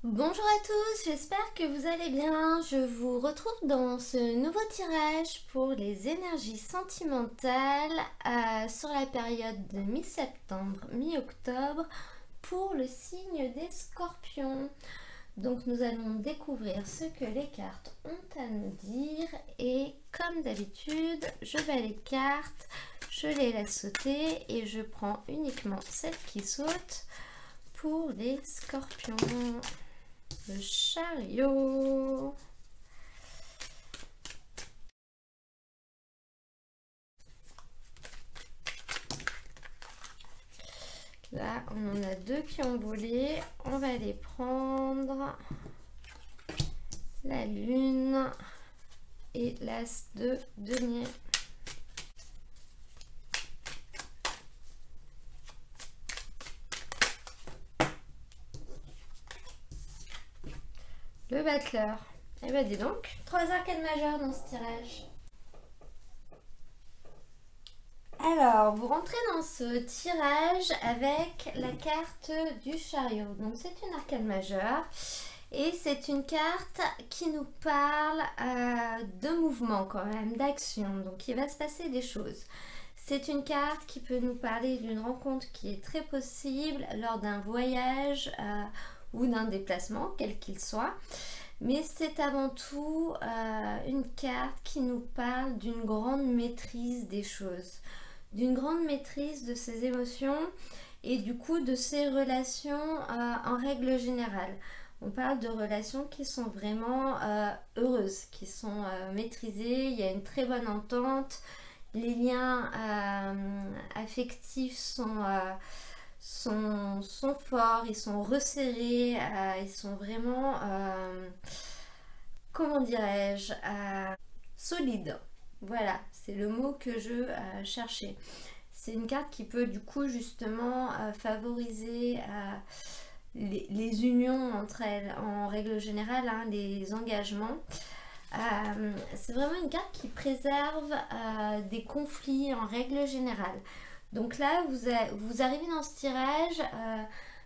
Bonjour à tous, j'espère que vous allez bien. Je vous retrouve dans ce nouveau tirage pour les énergies sentimentales sur la période de mi-septembre, mi-octobre pour le signe des Scorpions. Donc nous allons découvrir ce que les cartes ont à nous dire et comme d'habitude, je vais les cartes, je les laisse sauter et je prends uniquement celles qui sautent pour les Scorpions. Le chariot. Là, on en a deux qui ont volé. On va les prendre. La lune et l'as de denier. Le battleur. Et ben dis donc, 3 arcades majeures dans ce tirage. Alors, vous rentrez dans ce tirage avec la carte du chariot. Donc c'est une arcade majeure et c'est une carte qui nous parle de mouvement quand même, d'action. Donc il va se passer des choses. C'est une carte qui peut nous parler d'une rencontre qui est très possible lors d'un voyage ou d'un déplacement, quel qu'il soit. Mais c'est avant tout une carte qui nous parle d'une grande maîtrise des choses, d'une grande maîtrise de ses émotions et du coup de ses relations en règle générale. On parle de relations qui sont vraiment heureuses, qui sont maîtrisées, il y a une très bonne entente, les liens affectifs sont forts, ils sont resserrés, ils sont vraiment, comment dirais-je, solides. Voilà, c'est le mot que je cherchais. C'est une carte qui peut du coup justement favoriser les unions entre elles, en règle générale, hein, les engagements. C'est vraiment une carte qui préserve des conflits en règle générale. Donc là, vous arrivez dans ce tirage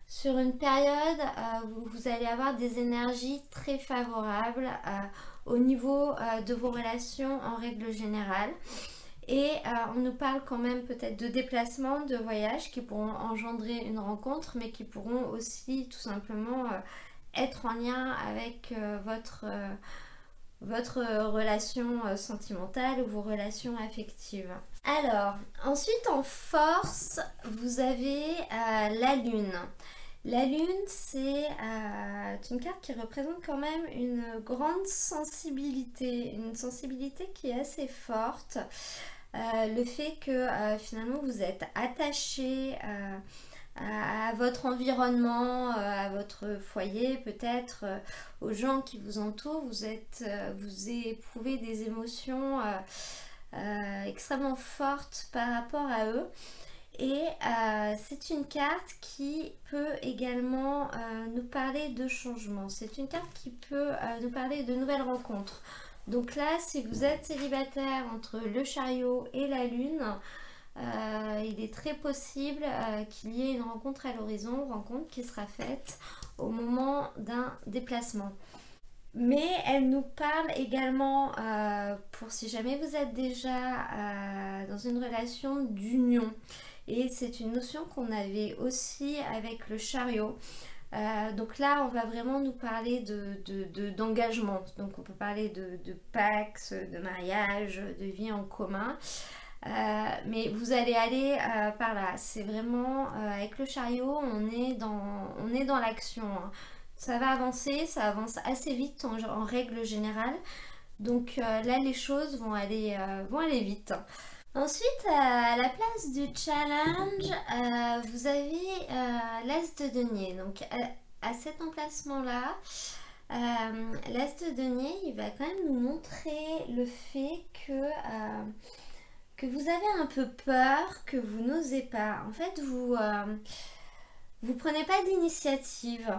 sur une période où vous allez avoir des énergies très favorables au niveau de vos relations en règle générale. Et on nous parle quand même peut-être de déplacements, de voyages qui pourront engendrer une rencontre, mais qui pourront aussi tout simplement être en lien avec votre relation sentimentale ou vos relations affectives. Alors, ensuite en force, vous avez la lune. La lune, c'est une carte qui représente quand même une grande sensibilité, une sensibilité qui est assez forte. Le fait que finalement vous êtes attaché à votre environnement, à votre foyer, peut-être aux gens qui vous entourent, vous éprouvez des émotions extrêmement fortes par rapport à eux. Et c'est une carte qui peut également nous parler de changement. C'est une carte qui peut nous parler de nouvelles rencontres. Donc là, si vous êtes célibataire entre le chariot et la lune, il est très possible qu'il y ait une rencontre à l'horizon, rencontre qui sera faite au moment d'un déplacement. Mais elle nous parle également, pour si jamais vous êtes déjà dans une relation d'union. Et c'est une notion qu'on avait aussi avec le chariot. Donc là, on va vraiment nous parler d'engagement. Donc on peut parler de pax, de mariage, de vie en commun. Mais vous allez aller par là. C'est vraiment, avec le chariot, on est dans l'action, hein. Ça va avancer, ça avance assez vite en règle générale. Donc là, les choses vont aller vite. Ensuite, à la place du challenge, vous avez l'as de denier. Donc à cet emplacement-là, l'as de denier, il va quand même nous montrer le fait que vous avez un peu peur, que vous n'osez pas. En fait, vous prenez pas d'initiative.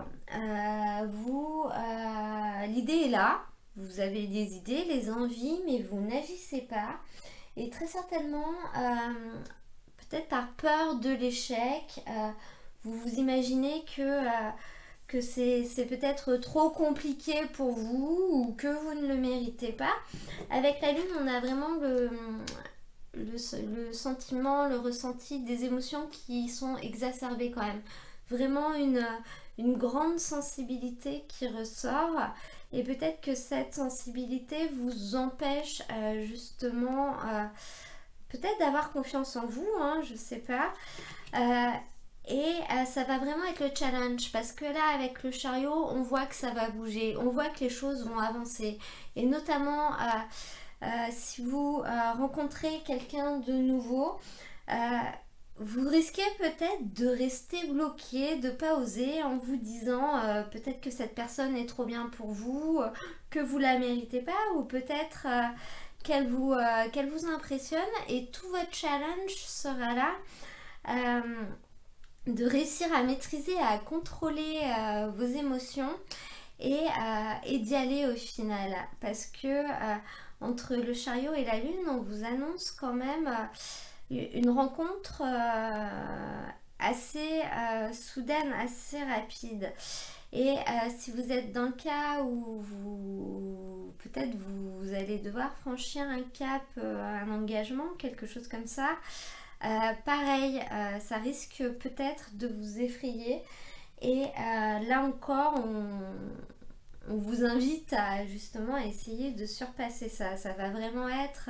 L'idée est là. Vous avez des idées, les envies, mais vous n'agissez pas. Et très certainement, peut-être par peur de l'échec, vous vous imaginez que que c'est peut-être trop compliqué pour vous ou que vous ne le méritez pas. Avec la lune, on a vraiment le sentiment, le ressenti des émotions qui sont exacerbées quand même. Vraiment une grande sensibilité qui ressort. Et peut-être que cette sensibilité vous empêche justement peut-être d'avoir confiance en vous, hein, je sais pas. Ça va vraiment être le challenge parce que là avec le chariot on voit que ça va bouger, on voit que les choses vont avancer et notamment si vous rencontrez quelqu'un de nouveau, vous risquez peut-être de rester bloqué, de pas oser en vous disant peut-être que cette personne est trop bien pour vous, que vous la méritez pas ou peut-être qu'elle vous impressionne et tout votre challenge sera là. De réussir à maîtriser, à contrôler vos émotions et d'y aller au final. Parce que entre le chariot et la lune, on vous annonce quand même une rencontre assez soudaine, assez rapide. Et si vous êtes dans le cas où peut-être vous allez devoir franchir un cap, un engagement, quelque chose comme ça, pareil, ça risque peut-être de vous effrayer et là encore on vous invite à justement essayer de surpasser ça. Ça va vraiment être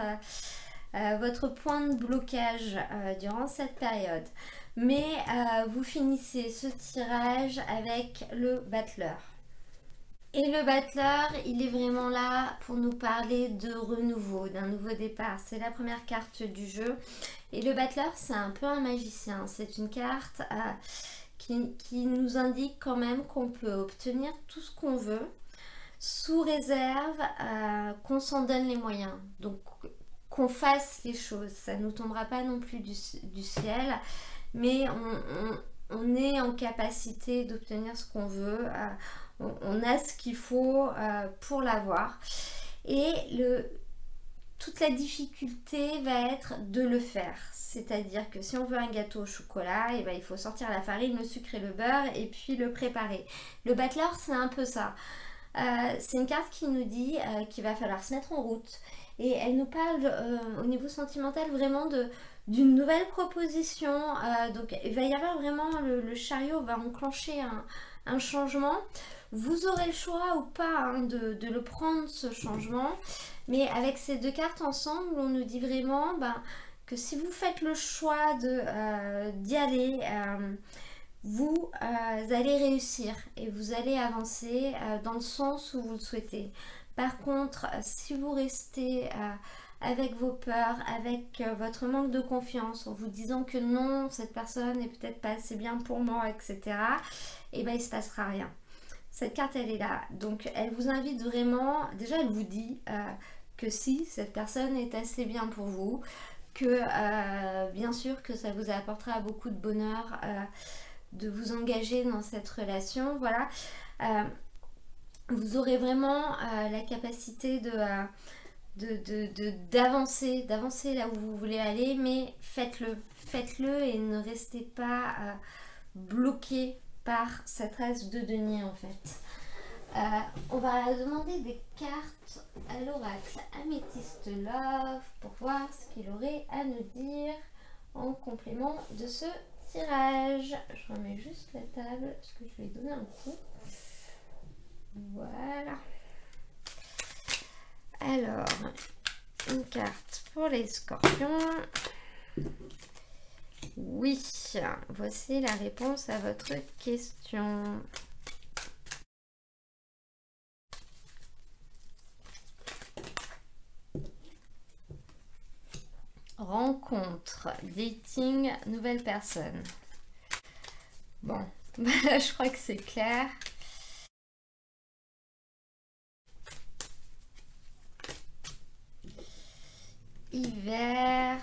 votre point de blocage durant cette période. Mais vous finissez ce tirage avec le battleur. Et le battleur, il est vraiment là pour nous parler de renouveau, d'un nouveau départ. C'est la première carte du jeu. Et le battleur, c'est un peu un magicien. C'est une carte qui nous indique quand même qu'on peut obtenir tout ce qu'on veut, sous réserve qu'on s'en donne les moyens. Donc, qu'on fasse les choses. Ça ne nous tombera pas non plus du ciel, mais on est en capacité d'obtenir ce qu'on veut. On a ce qu'il faut pour l'avoir. Et toute la difficulté va être de le faire. C'est-à-dire que si on veut un gâteau au chocolat, et ben, il faut sortir la farine, le sucre et le beurre et puis le préparer. Le battleur, c'est un peu ça. C'est une carte qui nous dit qu'il va falloir se mettre en route. Et elle nous parle au niveau sentimental vraiment d'une nouvelle proposition. Donc il va y avoir vraiment, le chariot va enclencher un changement. Vous aurez le choix ou pas hein, de le prendre ce changement. Mais avec ces deux cartes ensemble, on nous dit vraiment que si vous faites le choix d'y aller, vous allez réussir et vous allez avancer dans le sens où vous le souhaitez. Par contre, si vous restez avec vos peurs, avec votre manque de confiance, en vous disant que non, cette personne n'est peut-être pas assez bien pour moi, etc., et ben il ne se passera rien. Cette carte, elle est là. Donc, elle vous invite vraiment, déjà, elle vous dit que si cette personne est assez bien pour vous, que bien sûr que ça vous apportera beaucoup de bonheur de vous engager dans cette relation. Voilà. Vous aurez vraiment la capacité d'avancer là où vous voulez aller, mais faites-le et ne restez pas bloqué par cette as de denier en fait. On va demander des cartes à l'oracle Améthyste Love pour voir ce qu'il aurait à nous dire en complément de ce tirage. Je remets juste la table parce que je vais donner un coup. Voilà. Alors, une carte pour les scorpions. Oui, voici la réponse à votre question. Rencontre, dating, nouvelle personne. Bon, je crois que c'est clair. Hiver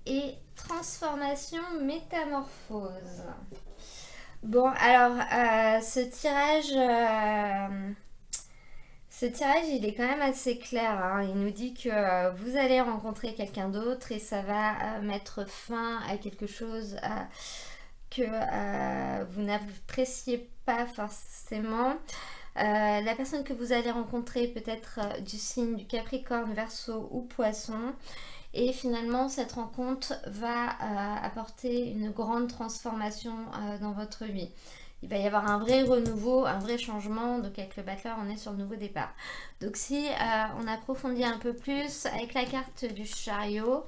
et transformation, métamorphose. Bon, alors, ce tirage, il est quand même assez clair. Hein. Il nous dit que vous allez rencontrer quelqu'un d'autre et ça va mettre fin à quelque chose que vous n'appréciez pas forcément. La personne que vous allez rencontrer peut être du signe du Capricorne, Verseau ou Poisson. Et finalement, cette rencontre va apporter une grande transformation dans votre vie. Il va y avoir un vrai renouveau, un vrai changement. Donc avec le Battleur, on est sur le nouveau départ. Donc si on approfondit un peu plus avec la carte du Chariot,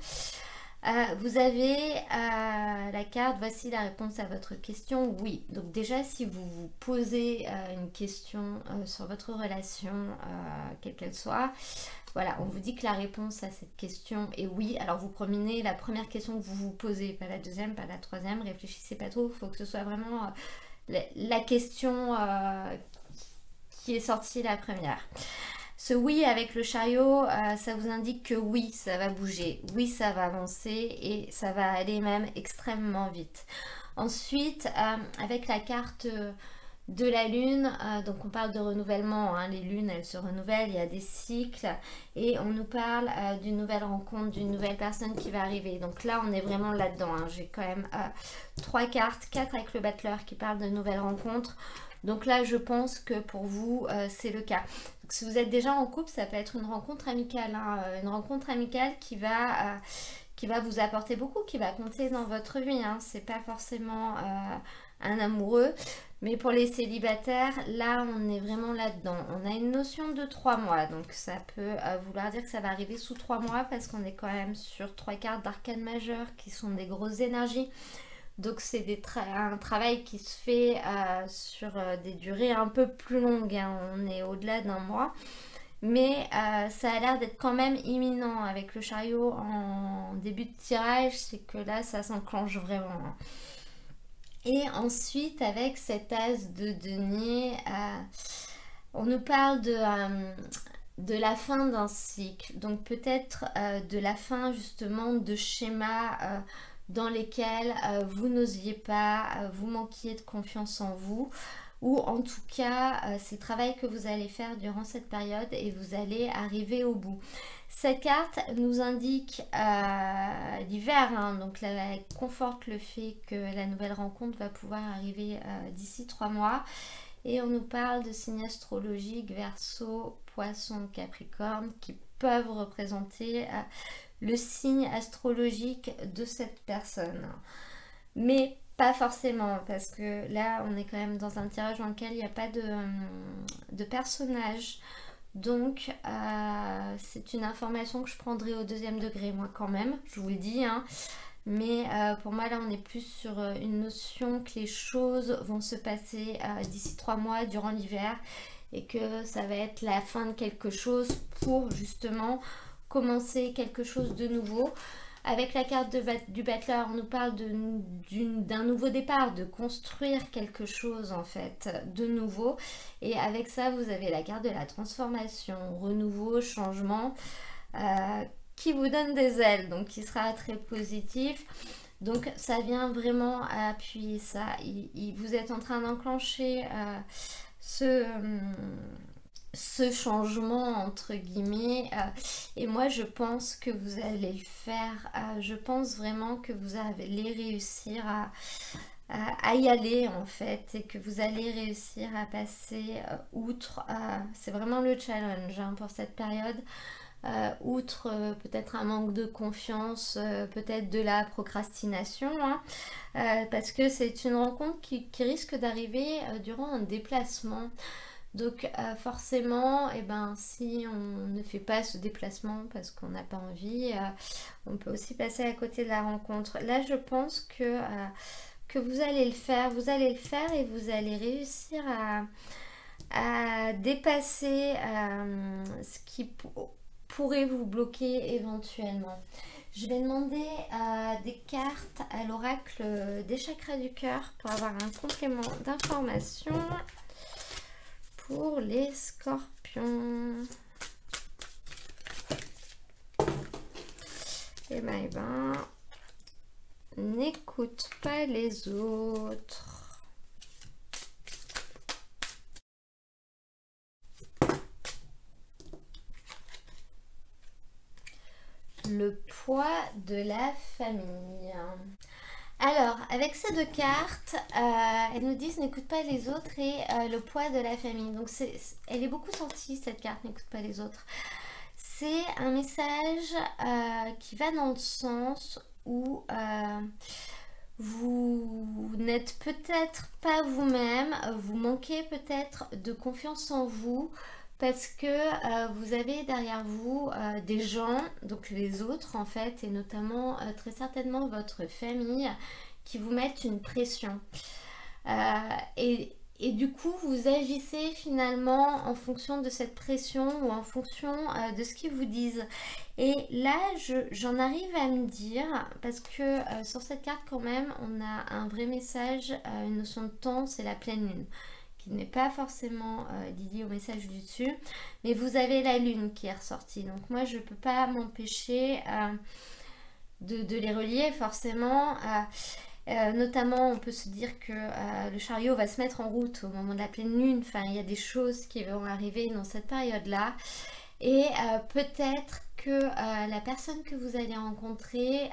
vous avez la carte, voici la réponse à votre question, oui. Donc déjà, si vous vous posez une question sur votre relation, quelle qu'elle soit, voilà, on vous dit que la réponse à cette question est oui. Alors vous prenez la première question que vous vous posez, pas la deuxième, pas la troisième, réfléchissez pas trop, il faut que ce soit vraiment la question qui est sortie la première. Ce oui avec le Chariot, ça vous indique que oui, ça va bouger, oui, ça va avancer et ça va aller même extrêmement vite. Ensuite, avec la carte de la Lune, donc on parle de renouvellement, hein, les lunes elles se renouvellent, il y a des cycles et on nous parle d'une nouvelle rencontre, d'une nouvelle personne qui va arriver. Donc là on est vraiment là-dedans, hein. J'ai quand même 3 cartes, 4 avec le Battleur qui parle de nouvelles rencontres. Donc là je pense que pour vous c'est le cas. Donc, si vous êtes déjà en couple, ça peut être une rencontre amicale, hein, une rencontre amicale qui va vous apporter beaucoup, qui va compter dans votre vie, hein. C'est pas forcément un amoureux. Mais pour les célibataires, là, on est vraiment là-dedans. On a une notion de 3 mois. Donc, ça peut vouloir dire que ça va arriver sous 3 mois parce qu'on est quand même sur 3 cartes d'arcane majeure qui sont des grosses énergies. Donc, c'est un travail qui se fait sur des durées un peu plus longues, hein. On est au-delà d'un mois. Mais ça a l'air d'être quand même imminent. Avec le Chariot en début de tirage, c'est que là, ça s'enclenche vraiment, hein. Et ensuite, avec cet as de denier, on nous parle de la fin d'un cycle. Donc peut-être de la fin justement de schémas dans lesquels vous n'osiez pas, vous manquiez de confiance en vous. Ou en tout cas, c'est le travail que vous allez faire durant cette période et vous allez arriver au bout. Cette carte nous indique l'hiver, hein, donc là, elle conforte le fait que la nouvelle rencontre va pouvoir arriver d'ici 3 mois. Et on nous parle de signes astrologiques, Verseau, Poisson, Capricorne, qui peuvent représenter le signe astrologique de cette personne. Mais pas forcément, parce que là, on est quand même dans un tirage dans lequel il n'y a pas de personnage. Donc, c'est une information que je prendrai au 2e degré, moi, quand même, je vous le dis, hein. Mais pour moi, là, on est plus sur une notion que les choses vont se passer d'ici 3 mois, durant l'hiver, et que ça va être la fin de quelque chose pour, justement, commencer quelque chose de nouveau. Avec la carte du Battleur, on nous parle d'un nouveau départ, de construire quelque chose en fait de nouveau. Et avec ça, vous avez la carte de la transformation, renouveau, changement, qui vous donne des ailes, donc qui sera très positif. Donc ça vient vraiment appuyer ça. Vous êtes en train d'enclencher ce changement entre guillemets et moi je pense que vous allez le faire, je pense vraiment que vous allez réussir à y aller en fait et que vous allez réussir à passer outre, c'est vraiment le challenge, hein, pour cette période. Outre peut-être un manque de confiance, peut-être de la procrastination, hein, parce que c'est une rencontre qui risque d'arriver durant un déplacement. Donc forcément, eh ben, si on ne fait pas ce déplacement parce qu'on n'a pas envie, on peut aussi passer à côté de la rencontre. Là, je pense que vous allez le faire, et vous allez réussir à dépasser ce qui pourrait vous bloquer éventuellement. Je vais demander des cartes à l'oracle des chakras du cœur pour avoir un complément d'information. Pour les scorpions, eh ben, n'écoute pas les autres. Le poids de la famille. Alors, avec ces deux cartes, elles nous disent n'écoute pas les autres et le poids de la famille. Donc, elle est beaucoup sortie cette carte, n'écoute pas les autres. C'est un message qui va dans le sens où vous n'êtes peut-être pas vous-même, vous manquez peut-être de confiance en vous parce que vous avez derrière vous des gens, donc les autres en fait, et notamment très certainement votre famille, qui vous mettent une pression. Et du coup, vous agissez finalement en fonction de cette pression ou en fonction de ce qu'ils vous disent. Et là, j'en arrive à me dire, parce que sur cette carte quand même, on a un vrai message, une notion de temps, c'est la pleine lune, qui n'est pas forcément liée au message du dessus, mais vous avez la lune qui est ressortie. Donc moi, je ne peux pas m'empêcher de les relier forcément. Notamment, on peut se dire que le chariot va se mettre en route au moment de la pleine lune. Enfin, il y a des choses qui vont arriver dans cette période-là. Et peut-être que la personne que vous allez rencontrer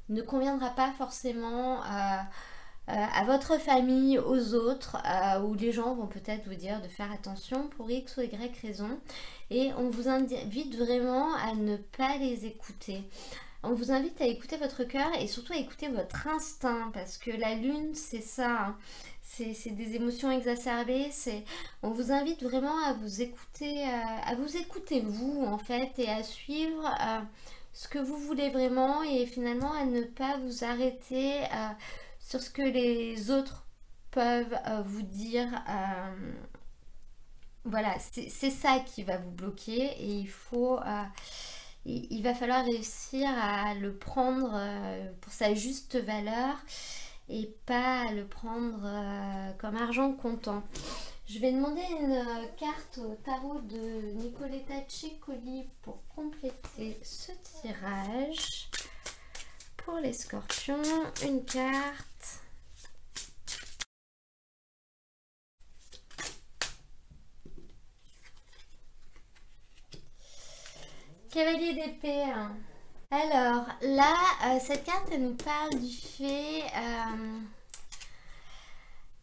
ne conviendra pas forcément à votre famille, aux autres, où les gens vont peut-être vous dire de faire attention pour X ou Y raison. Et on vous invite vraiment à ne pas les écouter. On vous invite à écouter votre cœur et surtout à écouter votre instinct parce que la lune, c'est ça. Hein. C'est des émotions exacerbées. On vous invite vraiment à vous écouter vous en fait et à suivre ce que vous voulez vraiment et finalement à ne pas vous arrêter sur ce que les autres peuvent vous dire. Voilà, c'est ça qui va vous bloquer et il va falloir réussir à le prendre pour sa juste valeur et pas le prendre comme argent comptant. Je vais demander une carte au tarot de Nicoletta Ceccoli pour compléter ce tirage. Pour les scorpions, une carte. Cavalier d'épée. Alors là, cette carte, elle nous parle du fait,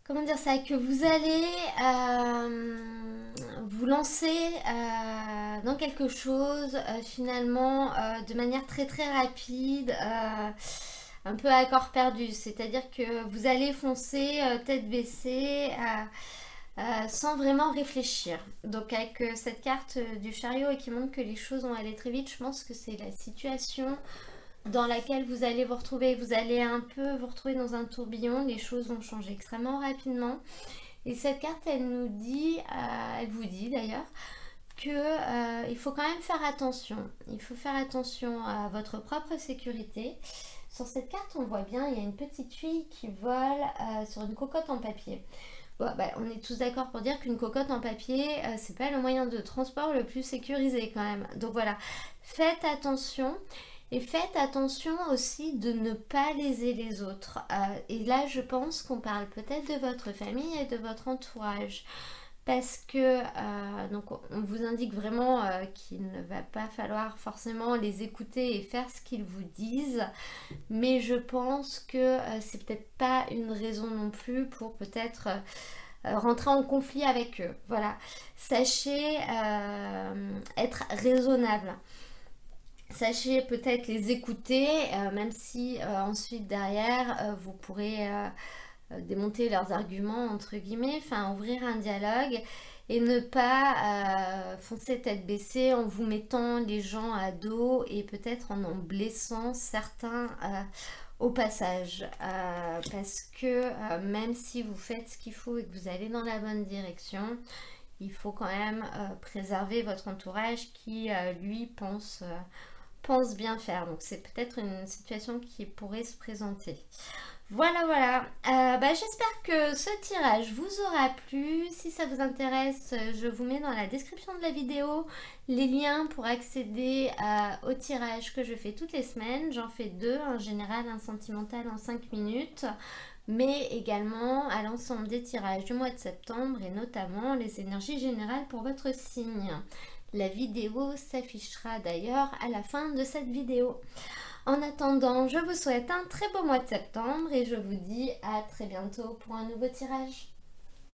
comment dire ça, que vous allez vous lancer dans quelque chose finalement de manière très très rapide, un peu à corps perdu. C'est-à-dire que vous allez foncer tête baissée. Sans vraiment réfléchir. Donc avec cette carte du chariot et qui montre que les choses vont aller très vite, je pense que c'est la situation dans laquelle vous allez vous retrouver. Vous allez un peu vous retrouver dans un tourbillon, les choses vont changer extrêmement rapidement. Et cette carte, elle nous dit, elle vous dit d'ailleurs, que il faut quand même faire attention. Il faut faire attention à votre propre sécurité. Sur cette carte, on voit bien, il y a une petite fille qui vole sur une cocotte en papier. Bon, bah, on est tous d'accord pour dire qu'une cocotte en papier, c'est pas le moyen de transport le plus sécurisé quand même. Donc voilà, faites attention et faites attention aussi de ne pas léser les autres. Et là, je pense qu'on parle peut-être de votre famille et de votre entourage. Parce que donc on vous indique vraiment qu'il ne va pas falloir forcément les écouter et faire ce qu'ils vous disent, mais je pense que c'est peut-être pas une raison non plus pour peut-être rentrer en conflit avec eux. Voilà, sachez être raisonnable. Sachez peut-être les écouter, même si ensuite derrière vous pourrez démonter leurs arguments entre guillemets, enfin ouvrir un dialogue et ne pas foncer tête baissée en vous mettant les gens à dos et peut-être en blessant certains au passage parce que même si vous faites ce qu'il faut et que vous allez dans la bonne direction, il faut quand même préserver votre entourage qui lui pense bien faire. Donc c'est peut-être une situation qui pourrait se présenter. Voilà. J'espère que ce tirage vous aura plu. Si ça vous intéresse, je vous mets dans la description de la vidéo les liens pour accéder au tirage que je fais toutes les semaines. J'en fais deux, un général, un sentimental en 5 minutes, mais également à l'ensemble des tirages du mois de septembre et notamment les énergies générales pour votre signe. La vidéo s'affichera d'ailleurs à la fin de cette vidéo. En attendant, je vous souhaite un très beau mois de septembre et je vous dis à très bientôt pour un nouveau tirage.